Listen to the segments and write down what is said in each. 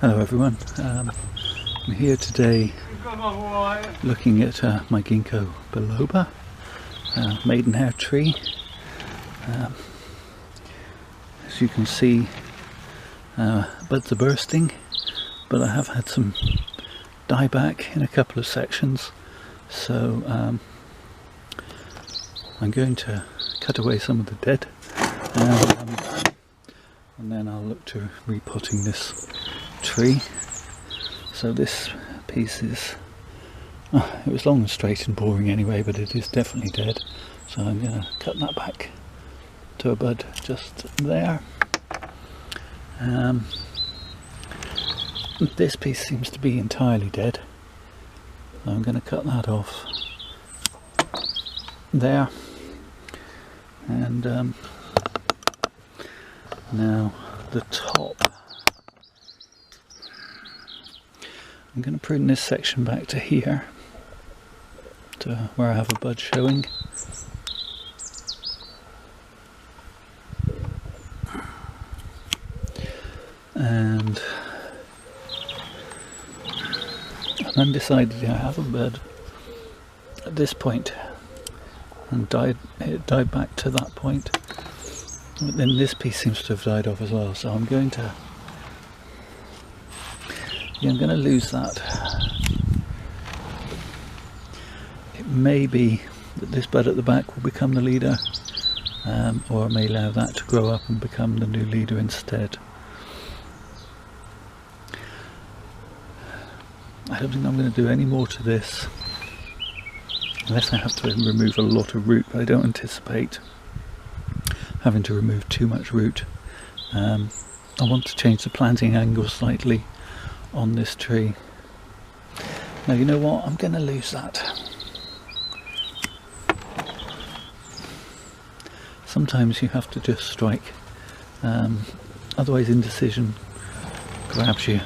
Hello everyone, I'm here today looking at my Gingko Biloba Maidenhair tree. As you can see, buds are bursting, but I have had some dieback in a couple of sections, so I'm going to cut away some of the dead and then I'll look to repotting this tree. So this piece is, it was long and straight and boring anyway, but it is definitely dead, so I'm going to cut that back to a bud just there. This piece seems to be entirely dead, so I'm going to cut that off there. And now the top, I'm going to prune this section back to here, to where I have a bud showing. And I'm undecided. I have a bud at this point, and it died back to that point. But then this piece seems to have died off as well, so I'm going to lose that. It may be that this bud at the back will become the leader, or I may allow that to grow up and become the new leader instead. I don't think I'm going to do any more to this unless I have to remove a lot of root, but I don't anticipate having to remove too much root. I want to change the planting angle slightly on this tree. Now, you know what, I'm going to lose that. Sometimes you have to just strike, otherwise indecision grabs you,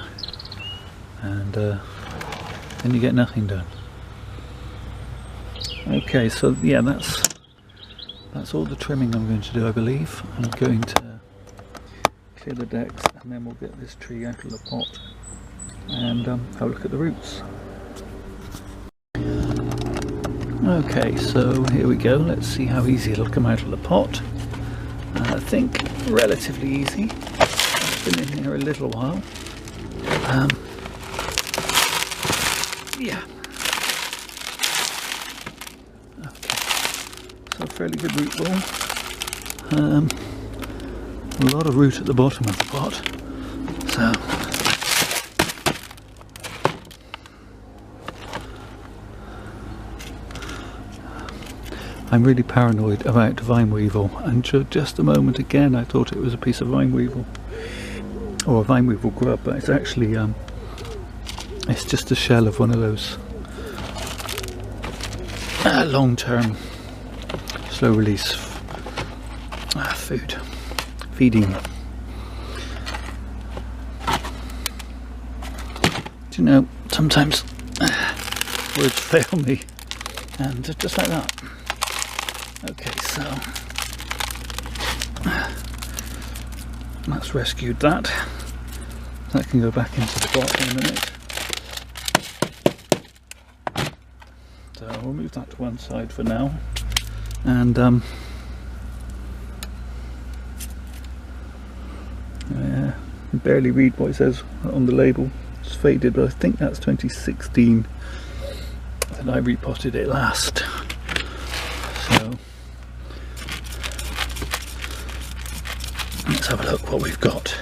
and then you get nothing done. Okay, so yeah, that's all the trimming I'm going to do, I believe. I'm going to clear the decks, and then we'll get this tree out of the pot and have a look at the roots. Okay, so here we go. Let's see how easy it'll come out of the pot. I think relatively easy. It's been in here a little while. Yeah. Okay. So fairly good root ball. A lot of root at the bottom of the pot. So I'm really paranoid about vine weevil, and just a moment again I thought it was a piece of vine weevil or a vine weevil grub, but it's actually it's just a shell of one of those long-term slow release feeding. Do you know, sometimes words fail me, and just like that. Okay, so that's rescued that. That can go back into the pot in a minute. So we'll move that to one side for now, and yeah, I barely read what it says on the label. It's faded, but I think that's 2016 that I repotted it last. So let's have a look what we've got.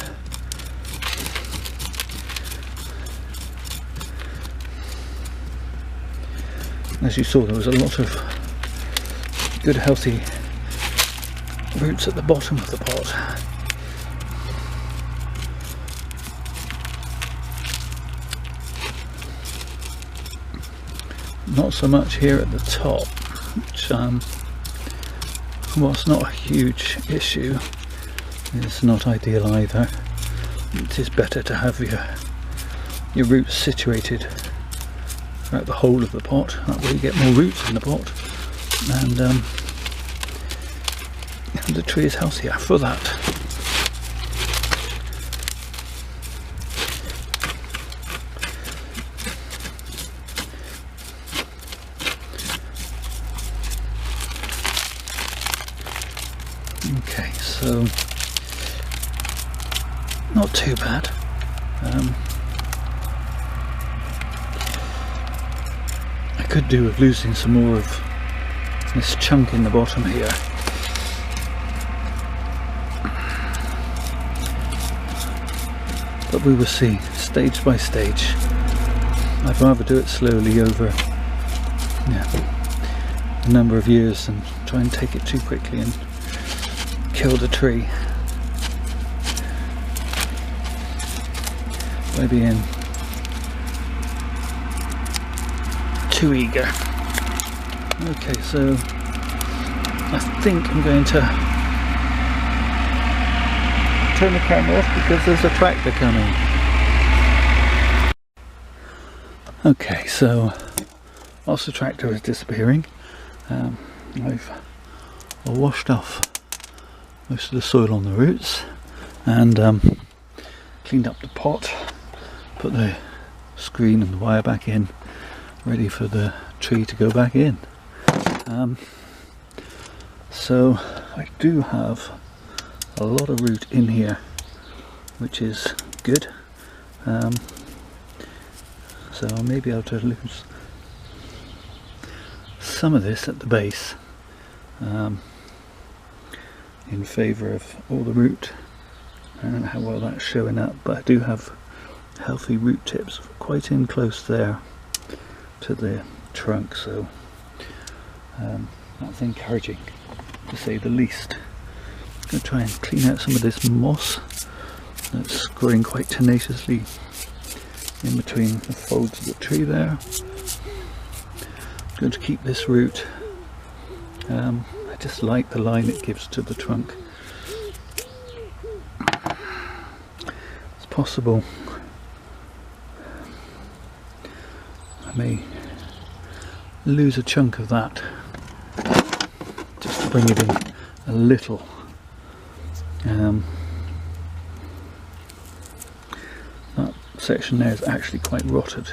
As you saw, there was a lot of good healthy roots at the bottom of the pot. Not so much here at the top, which whilst not a huge issue, it's not ideal either. It is better to have your roots situated throughout the whole of the pot. That way you get more roots in the pot, and the tree is healthier for that. Okay, so not too bad. I could do with losing some more of this chunk in the bottom here. But we will see, stage by stage. I'd rather do it slowly over a number of years than try and take it too quickly and kill the tree by being too eager. Okay, so I think I'm going to turn the camera off because there's a tractor coming. Okay, so whilst the tractor is disappearing, I've washed off most of the soil on the roots and cleaned up the pot, put the screen and the wire back in, ready for the tree to go back in. So I do have a lot of root in here, which is good. So I may be able to lose some of this at the base in favour of all the root. I don't know how well that's showing up, but I do have healthy root tips quite in close there to the trunk, so that's encouraging to say the least. I'm going to try and clean out some of this moss that's growing quite tenaciously in between the folds of the tree there. I'm going to keep this root. I just like the line it gives to the trunk. It's possible I may lose a chunk of that just to bring it in a little. That section there is actually quite rotted.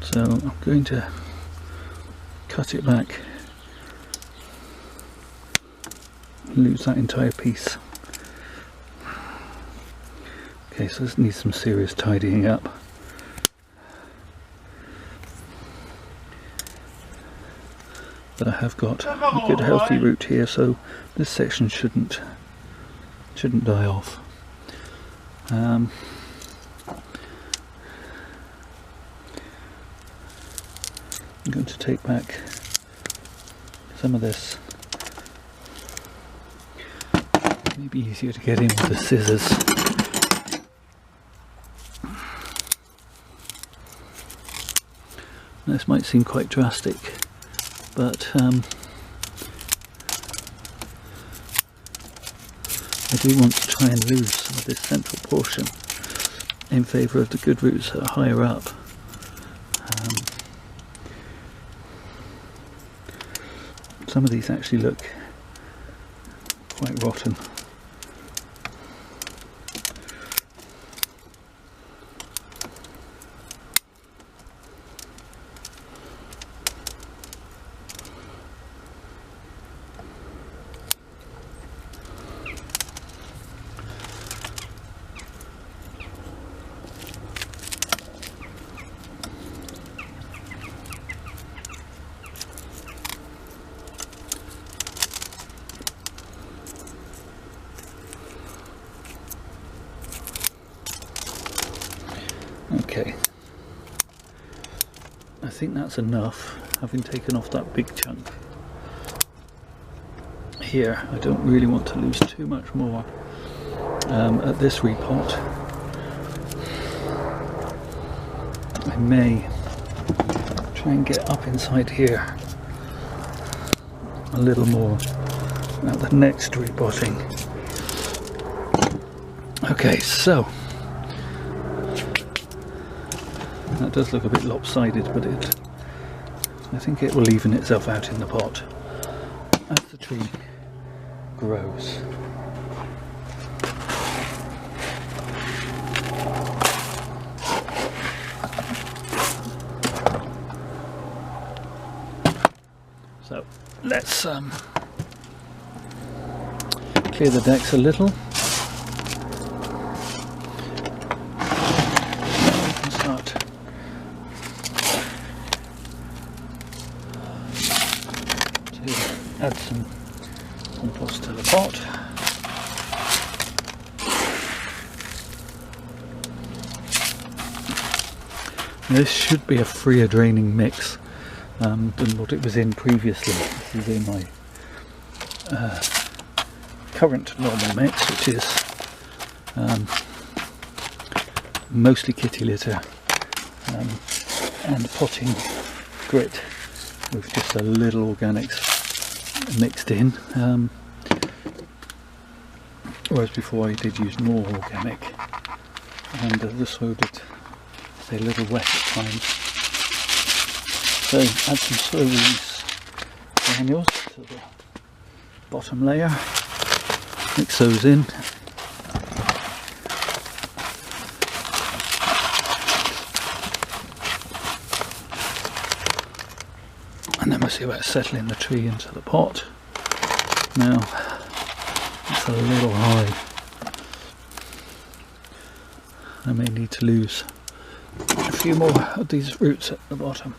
So I'm going to cut it back, lose that entire piece. Okay, so this needs some serious tidying up. But I have got a good healthy root here, so this section shouldn't die off. I'm going to take back some of this. Maybe easier to get in with the scissors. This might seem quite drastic, but I do want to try and lose some of this central portion in favour of the good roots that are higher up. Some of these actually look quite rotten. Okay, I think that's enough, having taken off that big chunk. Here, I don't really want to lose too much more at this repot. I may try and get up inside here a little more at the next repotting. Okay, so that does look a bit lopsided, but I think it will even itself out in the pot as the tree grows. So let's clear the decks a little. Now we can start to add some compost to the pot. This should be a freer draining mix than what it was in previously. This is in my current normal mix, which is mostly kitty litter and potting grit with just a little organics mixed in. Whereas before I did use more organic, and the soil did stay a little wet at times. So add some soil release granules to the bottom layer, mix those in. And then we'll see about settling the tree into the pot. Now, it's a little high. I may need to lose a few more of these roots at the bottom.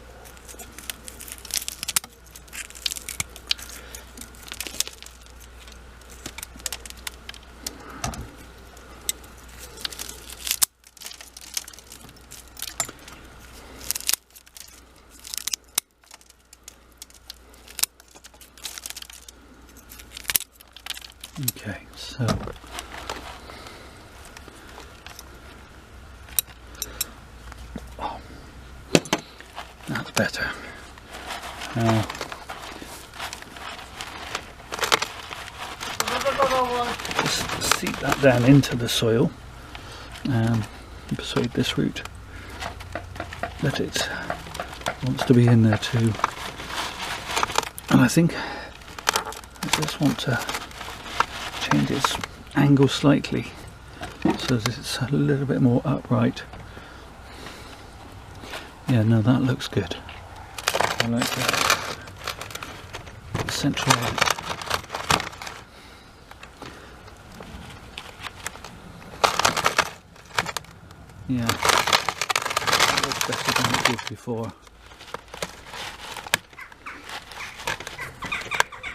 Okay, so that's better. Just seep that down into the soil and persuade this root that it wants to be in there too. And I think I just want to change its angle slightly so that it's a little bit more upright. Yeah, no, that looks good. I like that. Central. Yeah, that looks better than it did before.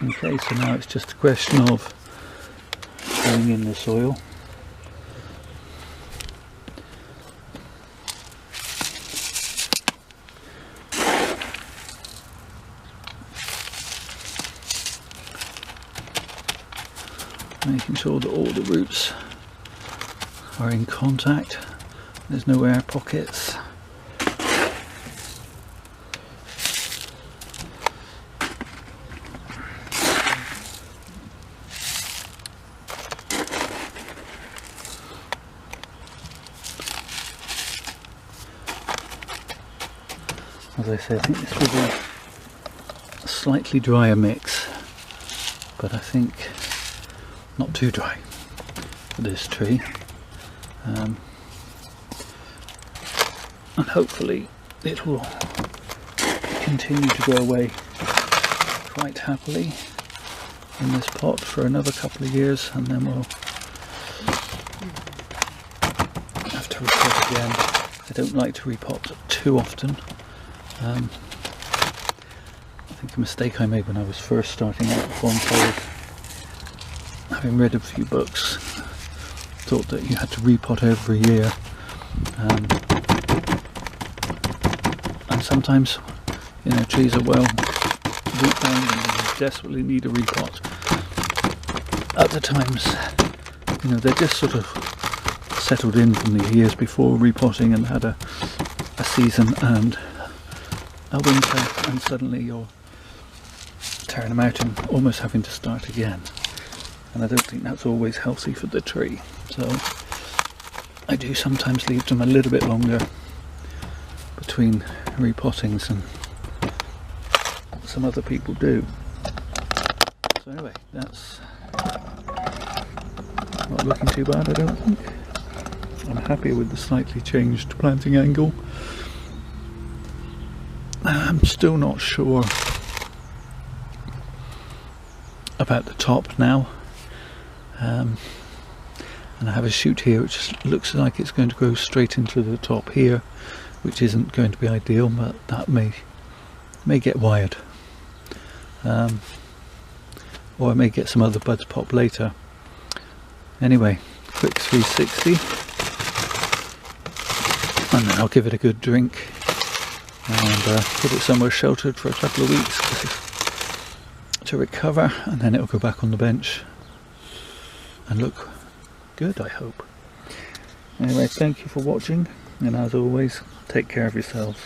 Okay, so now it's just a question of filling in the soil. Making sure that all the roots are in contact, there's no air pockets. As I say, I think this will be a slightly drier mix, but I think not too dry for this tree, and hopefully it will continue to grow away quite happily in this pot for another couple of years, and then we'll have to repot again. I don't like to repot too often. I think a mistake I made when I was first starting out with bonsai, having read a few books, thought that you had to repot every year, and sometimes, you know, trees are well root bound and you desperately need a repot. Other times, you know, they're just sort of settled in from the years before repotting and had a season and a winter, and suddenly you're tearing them out and almost having to start again. And I don't think that's always healthy for the tree. So I do sometimes leave them a little bit longer between repottings than some other people do. So anyway, that's not looking too bad, I don't think. I'm happy with the slightly changed planting angle. I'm still not sure about the top now, and I have a shoot here which looks like it's going to go straight into the top here, which isn't going to be ideal, but that may get wired, or I may get some other buds pop later. Anyway, quick 360, and then I'll give it a good drink and put it somewhere sheltered for a couple of weeks to recover, and then it'll go back on the bench and look good, I hope. Anyway, thank you for watching, and as always, take care of yourselves.